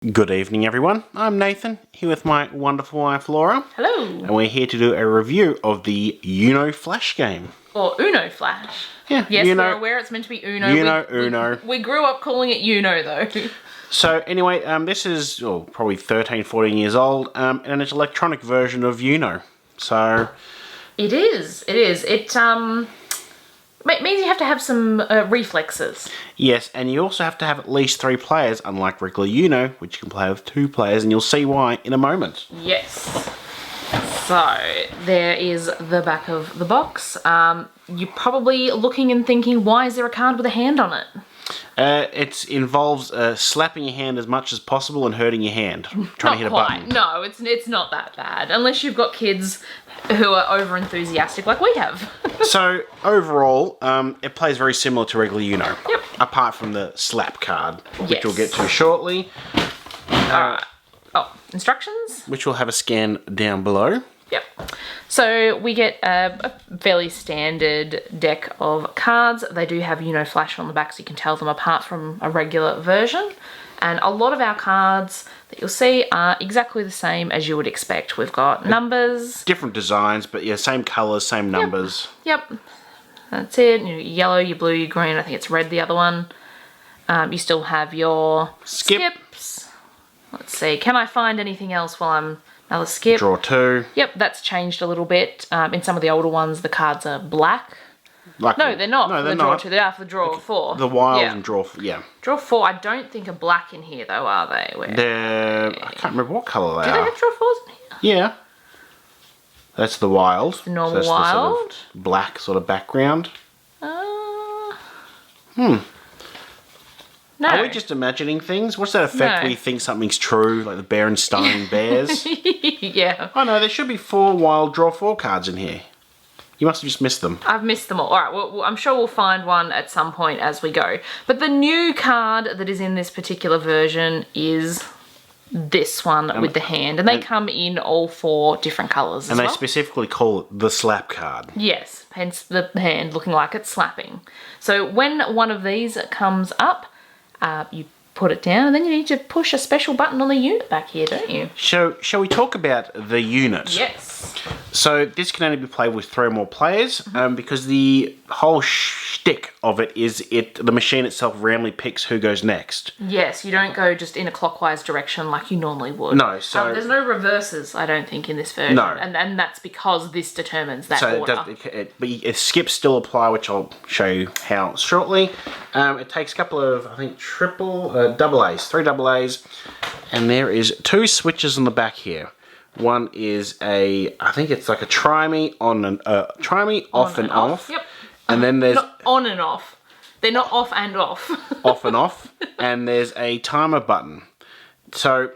Good evening, everyone. I'm Nathan, here with my wonderful wife, Laura. Hello. And we're here to do a review of the Uno Flash game. Or Uno Flash. Yeah, yes, Uno, we're aware it's meant to be Uno. Uno. We grew up calling it Uno, though. So, anyway, this is probably 13, 14 years old, and it's an electronic version of Uno. So... It is. It means you have to have some reflexes. Yes, and you also have to have at least 3 players, unlike regular Uno, which you can play with 2 players, and you'll see why in a moment. Yes. So, there is the back of the box. You're probably looking and thinking, why is there a card with a hand on it? It involves slapping your hand as much as possible and hurting your hand, trying to hit a button. No, it's not that bad. Unless you've got kids who are over-enthusiastic like we have. So, overall, it plays very similar to regular Uno. Yep. Apart from the slap card, which Yes. we'll get to shortly. Instructions? Which we'll have a scan down below. Yep. So we get a fairly standard deck of cards. They do have Uno Flash on the back, so you can tell them apart from a regular version. And a lot of our cards that you'll see are exactly the same as you would expect. We've got numbers. Different designs, but yeah, same colours, same numbers. Yep. That's it. Your yellow, your blue, your green. I think it's red, the other one. You still have your skips. Let's see. Can I find anything else while I'm... Another skip. Draw 2. Yep, that's changed a little bit. In some of the older ones, the cards are black. No, they're not. No, they're draw not. 2. They are for the draw 4. The wild yeah. and draw, yeah. Draw 4, I don't think are black in here, though, are they? I can't remember what colour they Do they are. have draw 4s in here? Yeah. That's the wild. The normal so that's wild. The sort of black sort of background. No. Are we just imagining things? What's that effect No. where you think something's true, like the Berenstain Bears? Yeah. Oh no, there should be 4 wild draw 4 cards in here. You must have just missed them. I've missed them all. All right, well, I'm sure we'll find one at some point as we go. But the new card that is in this particular version is this one with the hand. And they come in all 4 different colours as And well. they specifically call it the slap card. Yes, hence the hand looking like it's slapping. So when one of these comes up, you put it down and then you need to push a special button on the unit back here, don't you? Shall we talk about the unit? Yes. So this can only be played with 3 or more players because the whole shtick of it is the machine itself randomly picks who goes next. Yes, you don't go just in a clockwise direction like you normally would. No, so... there's no reverses, I don't think, in this version. No. And that's because this determines that So order. but skips still apply, which I'll show you how shortly. It takes a couple of, I think, double A's, 3 double A's, and there is 2 switches on the back here. One is I think it's like a try me off and off. Yep. And then there's Not on and off. They're not off and off. off and off, and there's a timer button. So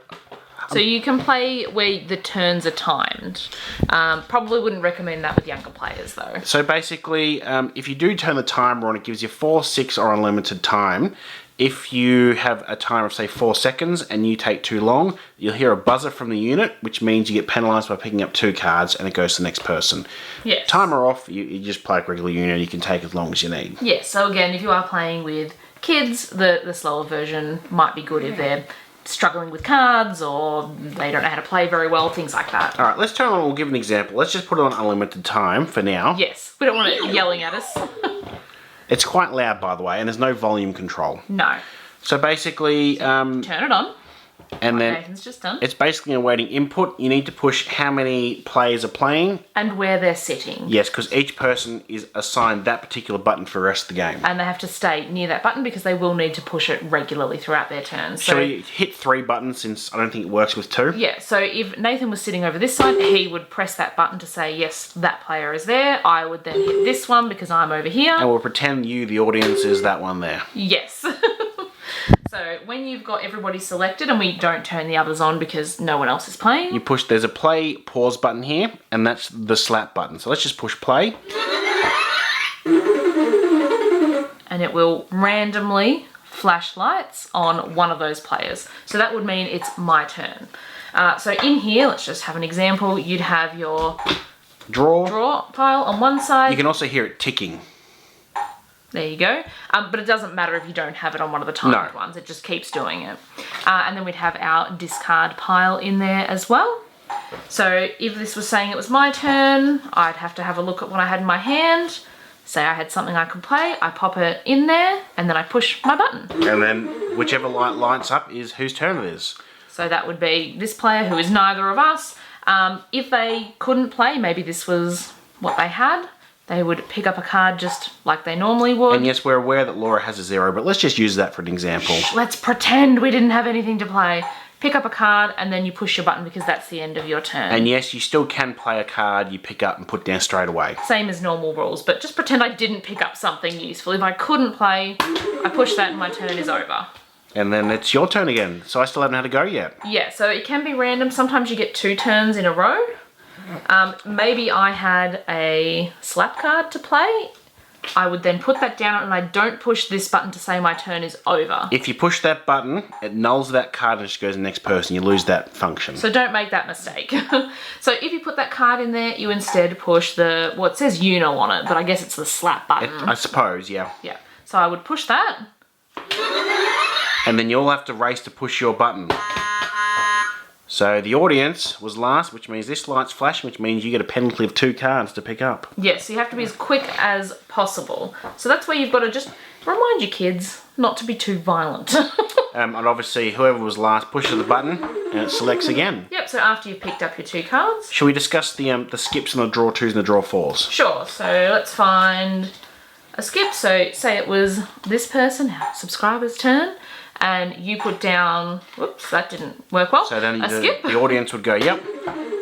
you can play where the turns are timed. Probably wouldn't recommend that with younger players, though. So basically, if you do turn the timer on, it gives you 4, 6, or unlimited time. If you have a timer of, say, 4 seconds and you take too long, you'll hear a buzzer from the unit, which means you get penalised by picking up 2 cards and it goes to the next person. Yes. Timer off, you just play a regular unit, you can take as long as you need. Yes, so again, if you are playing with kids, the slower version might be good if they're struggling with cards or they don't know how to play very well, things like that. Alright, let's turn on, we'll give an example. Let's just put it on unlimited time for now. Yes, we don't want it yelling at us. It's quite loud, by the way, and there's no volume control. No. So basically, Turn it on. and then Nathan's just done. it's basically awaiting input. You need to push how many players are playing. And where they're sitting. Yes, because each person is assigned that particular button for the rest of the game. And they have to stay near that button because they will need to push it regularly throughout their turns. So we hit 3 buttons since I don't think it works with 2. Yeah, so if Nathan was sitting over this side, he would press that button to say, yes, that player is there. I would then hit this one because I'm over here. And we'll pretend you, the audience, is that one there. Yes. So when you've got everybody selected and we don't turn the others on because no one else is playing. You push, there's a play pause button here, and that's the slap button. So let's just push play. And it will randomly flash lights on one of those players. So that would mean it's my turn. So in here, let's just have an example. You'd have your Draw. draw pile on one side. You can also hear it ticking. There you go. But it doesn't matter if you don't have it on one of the timed ones. It just keeps doing it. And then we'd have our discard pile in there as well. So if this was saying it was my turn, I'd have to have a look at what I had in my hand. Say I had something I could play, I pop it in there, and then I push my button. And then whichever light lights up is whose turn it is. So that would be this player who is neither of us. If they couldn't play, maybe this was what they had, they would pick up a card just like they normally would. And yes, we're aware that Laura has a 0, but let's just use that for an example. Let's pretend we didn't have anything to play. Pick up a card and then you push your button because that's the end of your turn. And yes, you still can play a card you pick up and put down straight away. Same as normal rules, but just pretend I didn't pick up something useful. If I couldn't play, I push that and my turn is over. And then it's your turn again, so I still haven't had a go yet. Yeah, so it can be random. Sometimes you get 2 turns in a row. Maybe I had a slap card to play. I would then put that down and I don't push this button to say my turn is over. If you push that button, it nulls that card and just goes to the next person. You lose that function. So don't make that mistake. So if you put that card in there, you instead push the, well, it says Uno on it, but I guess it's the slap button. I suppose, yeah. Yeah. So I would push that. And then you'll have to race to push your button. So the audience was last, which means this light's flashing, which means you get a penalty of 2 cards to pick up. Yes, you have to be as quick as possible. So that's where you've got to just remind your kids not to be too violent. And obviously whoever was last pushes the button and it selects again. Yep, so after you've picked up your 2 cards. Shall we discuss the skips and the draw 2s and the draw 4s? Sure, so let's find a skip. So say it was this person, our subscriber's turn. And you put down, whoops, that didn't work well. So then skip. the audience would go, yep.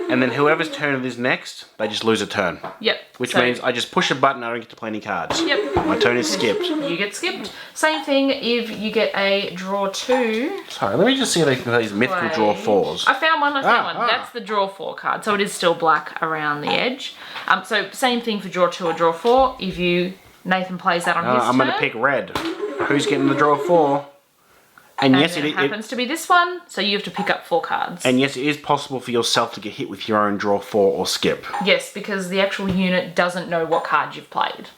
And then whoever's turn it is next, they just lose a turn. Yep. Which means I just push a button, I don't get to play any cards. Yep. My turn is skipped. You get skipped. Same thing if you get a draw 2. Sorry, let me just see if these mythical draw 4s. I found one. That's the draw 4 card. So it is still black around the edge. So same thing for draw 2 or draw 4. If Nathan plays that on his turn. I'm going to pick red. Who's getting the draw 4? And yes, it happens to be this one, so you have to pick up 4 cards. And yes, it is possible for yourself to get hit with your own draw 4 or skip. Yes, because the actual unit doesn't know what card you've played.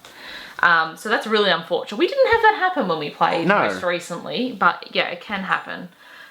So that's really unfortunate. We didn't have that happen when we played most recently, but yeah, it can happen.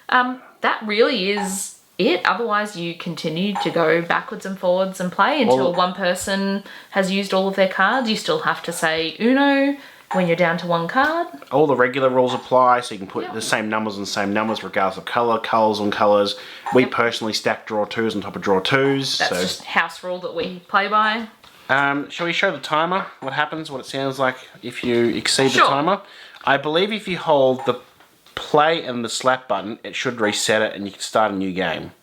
That really is it. Otherwise, you continue to go backwards and forwards and play until one person has used all of their cards. You still have to say Uno when you're down to 1 card. All the regular rules apply, so you can put the same numbers on the same numbers regardless of colour, colours on colours. We personally stack draw 2s on top of draw 2s. That's just house rule that we play by. Shall we show the timer, what happens, what it sounds like if you exceed the timer? I believe if you hold the play and the slap button, it should reset it and you can start a new game.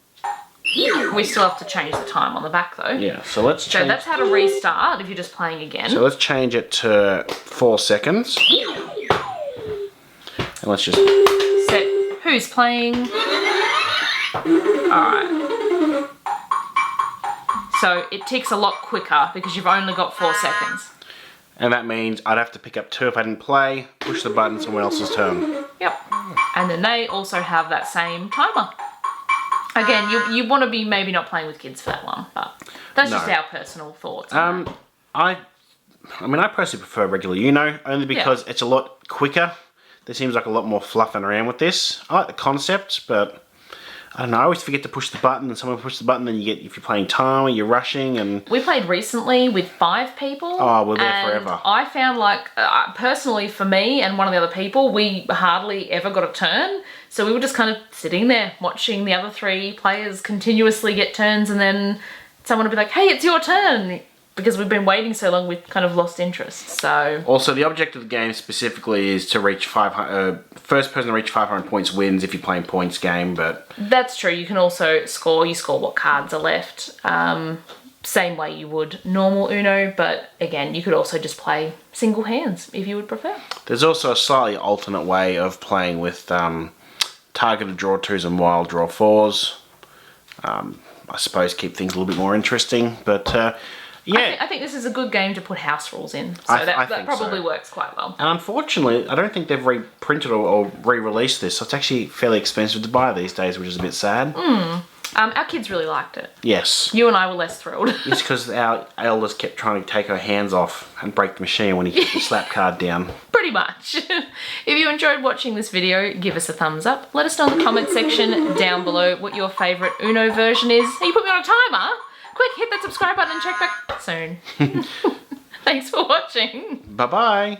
We still have to change the time on the back though. Yeah, so let's change. So that's how to restart if you're just playing again. So let's change it to 4 seconds. And let's just set who's playing. Alright. So it ticks a lot quicker because you've only got 4 seconds. And that means I'd have to pick up 2 if I didn't play, push the button, someone else's turn. Yep. And then they also have that same timer. Again, you want to be maybe not playing with kids for that one, but that's just our personal thoughts. I mean, I personally prefer regular Uno, only because it's a lot quicker. There seems like a lot more fluffing around with this. I like the concept, but I don't know, I always forget to push the button, and someone pushes the button, then you get, if you're playing timer, you're rushing, and... We played recently with 5 people. Oh, we're there forever. I found, like, personally for me and one of the other people, we hardly ever got a turn. So we were just kind of sitting there watching the other 3 players continuously get turns, and then someone would be like, hey, it's your turn. Because we've been waiting so long, we've kind of lost interest, so... Also, the object of the game specifically is to reach 500... first person to reach 500 points wins if you're playing points game, but... That's true. You can also score. You score what cards are left. Same way you would normal Uno, but again, you could also just play single hands if you would prefer. There's also a slightly alternate way of playing with targeted draw 2s and wild draw 4s. I suppose keep things a little bit more interesting, but... yeah, I think this is a good game to put house rules in, so that probably works quite well. And unfortunately, I don't think they've reprinted or re-released this, so it's actually fairly expensive to buy these days, which is a bit sad. Our kids really liked it. Yes. You and I were less thrilled. It's because our eldest kept trying to take her hands off and break the machine when he put the slap card down. Pretty much. If you enjoyed watching this video, give us a thumbs up. Let us know in the comment section down below what your favourite Uno version is. Hey, you put me on a timer. Quick, hit that subscribe button and check back soon. Thanks for watching. Bye-bye.